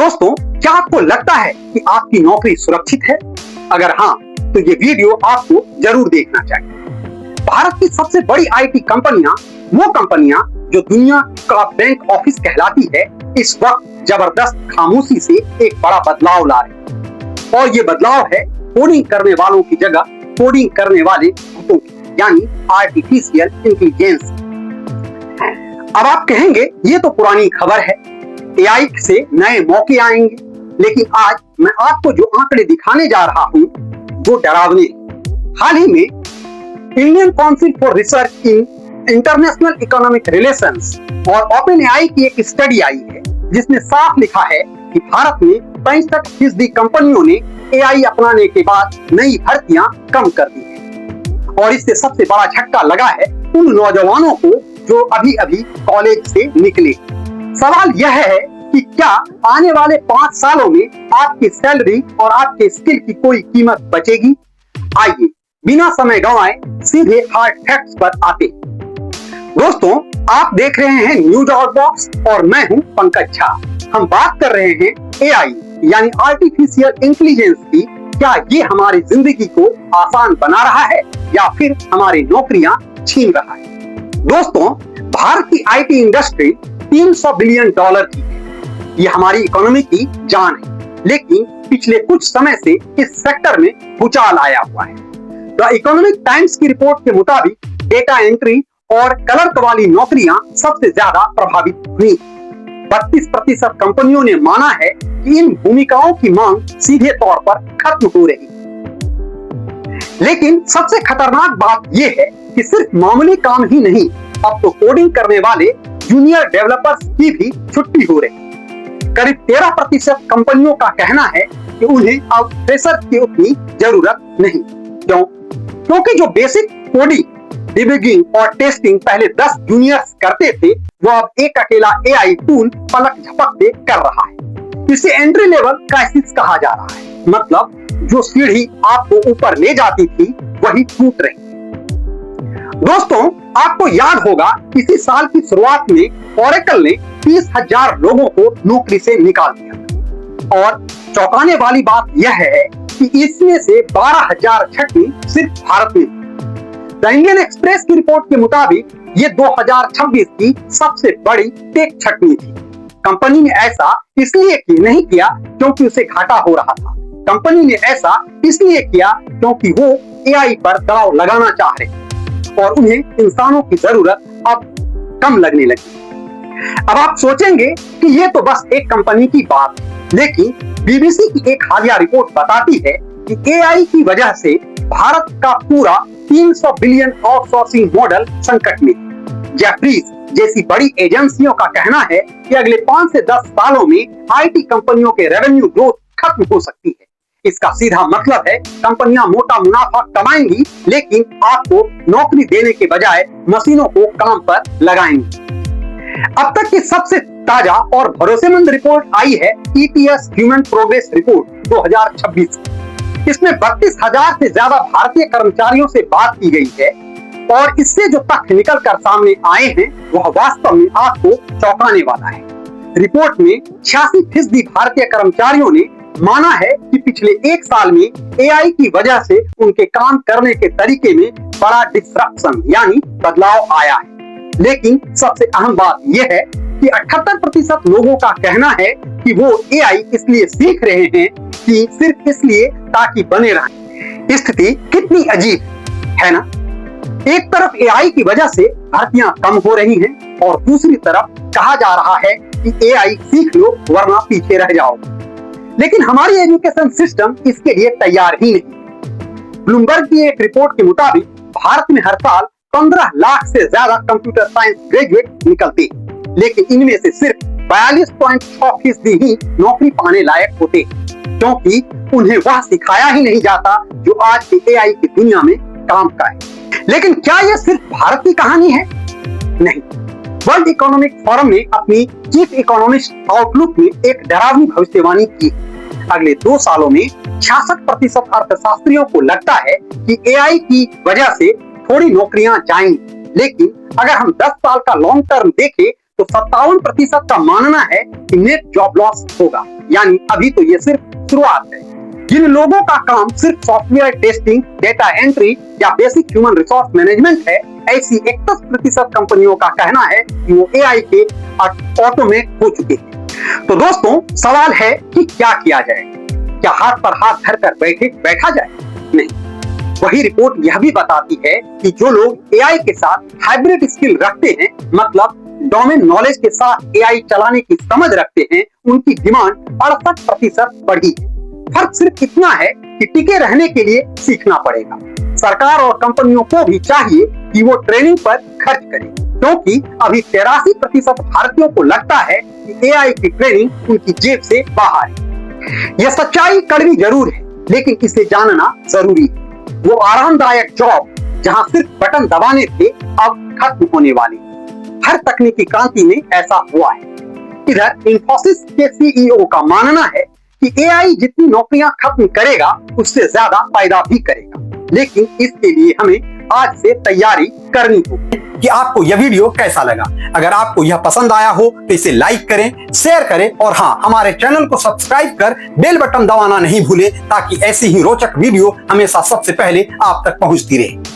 दोस्तों, क्या आपको लगता है कि आपकी नौकरी सुरक्षित है? अगर हाँ, तो ये वीडियो आपको जरूर देखना चाहिए। भारत की सबसे बड़ी आईटी कंपनियां, वो कंपनियां जो दुनिया का बैंक ऑफिस कहलाती है, इस वक्त जबरदस्त खामोशी से एक बड़ा बदलाव ला रही है। और ये बदलाव है कोडिंग करने वालों की जगह कोडिंग करने वाले भूतों की, यानी आर्टिफिशियल इंटेलिजेंस। अब आप कहेंगे ये तो पुरानी खबर है, एआई से नए मौके आएंगे। लेकिन आज मैं आपको जो आंकड़े दिखाने जा रहा हूं वो डरावने हैं। हाल ही में Indian council for research in international economic relations और ओपन एआई की एक स्टडी आई है जिसमें साफ लिखा है कि भारत में 65% कंपनियों ने एआई अपनाने के बाद नई भर्तियां कम कर दी है। और इससे सबसे बड़ा झटका लगा है उन नौजवानों को जो अभी अभी कॉलेज से निकले। सवाल यह है कि क्या आने वाले 5 सालों में आपकी सैलरी और आपके स्किल की कोई कीमत बचेगी? आइए बिना समय गंवाए सीधे हार्ड फैक्ट्स पर आते हैं। दोस्तों, आप देख रहे हैं न्यूज आउटबॉक्स और मैं हूं पंकज झा। हम बात कर रहे हैं एआई यानी आर्टिफिशियल इंटेलिजेंस की। क्या ये हमारी जिंदगी को आसान बना रहा है या फिर हमारी नौकरियां छीन रहा है? दोस्तों, भारत की आईटी इंडस्ट्री $300 बिलियन की है। ये हमारी इकोनॉमी की जान है, लेकिन पिछले कुछ समय से इस सेक्टर में भूचाल आया हुआ है। द इकोनॉमिक टाइम्स की रिपोर्ट के मुताबिक डेटा एंट्री और क्लर्क वाली नौकरियां सबसे ज्यादा प्रभावित हुई। 32% कंपनियों ने माना है कि इन भूमिकाओं की मांग सीधे तौर पर खत्म हो रही है। लेकिन सबसे खतरनाक बात यह है कि सिर्फ मामूली काम ही नहीं, अब तो कोडिंग करने वाले जूनियर डेवलपर्स की भी छुट्टी हो रही है। करीब 13% कंपनियों का कहना है कि उन्हें अब फ्रेशर की उतनी जरूरत नहीं। क्यों? क्योंकि जो बेसिक कोडिंग, डिबगिंग और टेस्टिंग पहले 10 जूनियर्स करते थे, वो अब एक अकेला एआई टूल पलक झपकते कर रहा है। इसे एंट्री लेवल क्राइसिस कहा जा रहा है। मतलब जो सीढ़ी आपको ऊपर ले जाती थी वही टूट रही है। दोस्तों, आपको याद होगा इसी साल की शुरुआत में ओरेकल ने 30,000 लोगों को नौकरी से निकाल दिया। और चौंकाने वाली बात यह है कि इसमें से 12,000 छटनी सिर्फ भारत में। द इंडियन एक्सप्रेस की रिपोर्ट के मुताबिक ये 2026 की सबसे बड़ी टेक छटनी थी। कंपनी ने ऐसा इसलिए नहीं किया क्योंकि उसे घाटा हो रहा था। कंपनी ने ऐसा इसलिए किया क्योंकि वो एआई पर दबाव लगाना चाह रहे थे और उन्हें इंसानों की जरूरत अब कम लगने लगी। अब आप सोचेंगे कि ये तो बस एक कंपनी की बात है, लेकिन बीबीसी की एक हालिया रिपोर्ट बताती है कि एआई की वजह से भारत का पूरा 300 बिलियन आउटसोर्सिंग मॉडल संकट में। जेफरीज जैसी बड़ी एजेंसियों का कहना है कि अगले 5 से 10 सालों में आईटी कंपनियों के रेवेन्यू ग्रोथ खत्म हो सकती है। इसका सीधा मतलब है कंपनियां मोटा मुनाफा कमाएंगी, लेकिन आपको नौकरी देने के बजाय मशीनों को काम पर लगाएंगी। अब तक की सबसे ताजा और भरोसेमंद रिपोर्ट आई है ईटीएस ह्यूमन प्रोग्रेस रिपोर्ट 2026। इसमें 32,000 से ज्यादा भारतीय कर्मचारियों से बात की गई है और इससे जो तथ्य निकल कर सामने आए हैं वह वास्तव में आपको चौंकाने वाला है। रिपोर्ट में 86% भारतीय कर्मचारियों ने माना है कि पिछले 1 साल में एआई की वजह से उनके काम करने के तरीके में बड़ा डिस्ट्रप्शन यानी बदलाव आया है। लेकिन सबसे अहम बात यह है कि 78% लोगों का कहना है कि वो एआई इसलिए सीख रहे हैं कि सिर्फ इसलिए ताकि बने रहें। स्थिति कितनी अजीब है ना? एक तरफ एआई की वजह से भर्तियां कम हो रही हैं और दूसरी तरफ कहा जा रहा है कि एआई सीख लो वरना पीछे रह जाओगे। लेकिन हमारी एजुकेशन सिस्टम इसके लिए तैयार ही नहीं। ब्लूमबर्ग की एक रिपोर्ट के मुताबिक भारत में हर साल 15 लाख से ज्यादा कंप्यूटर साइंस ग्रेजुएट निकलते, लेकिन इनमें से सिर्फ 42.6% ही नौकरी पाने लायक होते, क्योंकि उन्हें वह सिखाया ही नहीं जाता जो आज की एआई की दुनिया में काम का है। लेकिन क्या यह सिर्फ भारत की कहानी है? नहीं। वर्ल्ड इकोनॉमिक फोरम ने अपनी चीफ इकोनॉमिस्ट आउटलुक में एक डरावनी भविष्यवाणी की। अगले 2 सालों में 66% अर्थशास्त्रियों को लगता है कि एआई की वजह से थोड़ी नौकरियां जाएंगी, लेकिन अगर हम 10 साल का लॉन्ग टर्म देखें तो 57% का मानना है कि नेट जॉब लॉस होगा। यानी अभी तो ये सिर्फ शुरुआत है। जिन लोगों का काम सिर्फ सॉफ्टवेयर टेस्टिंग, डेटा एंट्री या बेसिक ह्यूमन रिसोर्स मैनेजमेंट है, ऐसी 31% कंपनियों का कहना है कि वो एआई के ऑटोमेट हो चुके हैं। तो दोस्तों, सवाल है कि क्या किया जाए? क्या हाथ पर हाथ धरकर बैठा जाए? नहीं। वही रिपोर्ट यह भी बताती है कि जो लोग एआई के साथ हाइब्रिड स्किल रखते हैं, मतलब डोमेन नॉलेज के साथ एआई चलाने की समझ रखते हैं, उनकी डिमांड 68% बढ़ी है। फर्क सिर्फ इतना है कि टिके रहने के लिए सीखना पड़ेगा। सरकार और कंपनियों को भी चाहिए कि वो ट्रेनिंग पर खर्च करें, क्योंकि अभी 83% भारतीयों को लगता है कि एआई की ट्रेनिंग उनकी जेब से बाहर है। यह सच्चाई कड़वी जरूर है, लेकिन इसे जानना जरूरी है। वो आरामदायक जॉब जहां सिर्फ बटन दबाने थे, अब खत्म होने वाले। हर तकनीकी क्रांति में ऐसा हुआ है। इधर इंफोसिस के सीईओ का मानना है कि एआई जितनी नौकरियां खत्म करेगा, उससे ज्यादा पैदा भी करेगा। लेकिन इसके लिए हमें आज से तैयारी करनी होगी। कि आपको यह वीडियो कैसा लगा? अगर आपको यह पसंद आया हो तो इसे लाइक करें, शेयर करें और हाँ, हमारे चैनल को सब्सक्राइब कर बेल बटन दबाना नहीं भूलें, ताकि ऐसी ही रोचक वीडियो हमेशा सबसे पहले आप तक पहुंचती रहे।